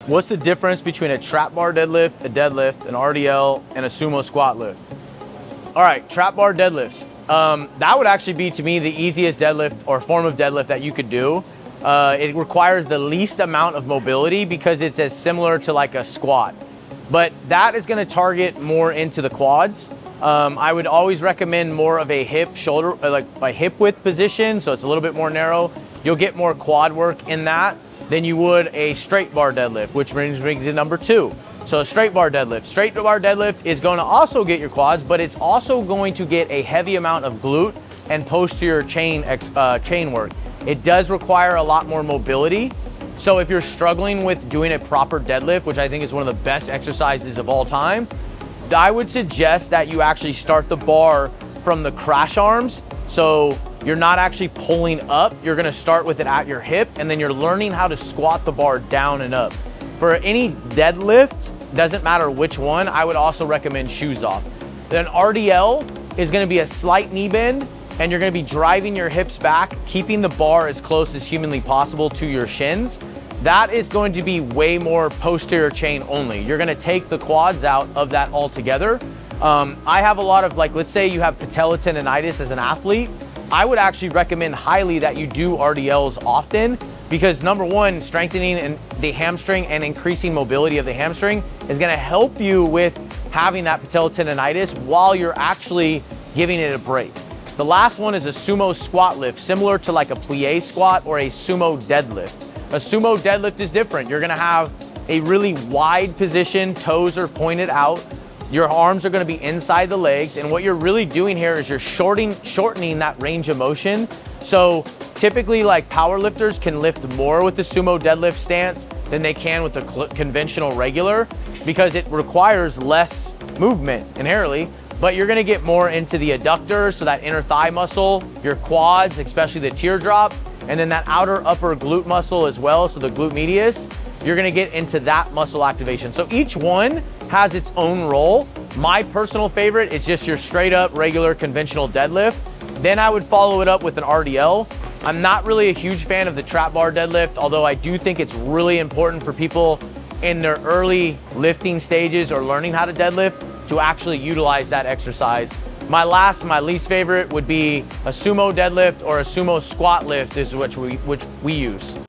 What's the difference between a trap bar deadlift, a deadlift, an RDL, and a sumo squat lift? All right, trap bar deadlifts. That would actually be, to me, the easiest deadlift or form of deadlift that you could do. It requires the least amount of mobility because it's as similar to like a squat. But that is gonna target more into the quads. I would always recommend more of a hip shoulder, like a hip width position, so it's a little bit more narrow. You'll get more quad work in that than you would a straight bar deadlift, which brings me to number 2. So a straight bar deadlift. Straight bar deadlift is going to also get your quads, but it's also going to get a heavy amount of glute and posterior chain work. It does require a lot more mobility. So if you're struggling with doing a proper deadlift, which I think is one of the best exercises of all time, I would suggest that you actually start the bar from the crash arms. So you're not actually pulling up, you're gonna start with it at your hip, and then you're learning how to squat the bar down and up. For any deadlift, doesn't matter which one, I would also recommend shoes off. Then RDL is gonna be a slight knee bend, and you're gonna be driving your hips back, keeping the bar as close as humanly possible to your shins. That is going to be way more posterior chain only. You're gonna take the quads out of that altogether. I have a lot of, like, let's say you have patella tendonitis as an athlete, I would actually recommend highly that you do RDLs often because number one, strengthening the hamstring and increasing mobility of the hamstring is gonna help you with having that patella tendonitis while you're actually giving it a break. The last one is a sumo squat lift, similar to like a plie squat or a sumo deadlift. A sumo deadlift is different. You're gonna have a really wide position, toes are pointed out, your arms are gonna be inside the legs, and what you're really doing here is you're shortening that range of motion. So typically, like, power lifters can lift more with the sumo deadlift stance than they can with the conventional regular because it requires less movement inherently, but you're gonna get more into the adductors, so that inner thigh muscle, your quads, especially the teardrop, and then that outer upper glute muscle as well, so the glute medius, you're gonna get into that muscle activation. So each one has its own role. My personal favorite is just your straight up regular conventional deadlift. Then I would follow it up with an RDL. I'm not really a huge fan of the trap bar deadlift, although I do think it's really important for people in their early lifting stages or learning how to deadlift to actually utilize that exercise. My least favorite would be a sumo deadlift or a sumo squat lift is which we use.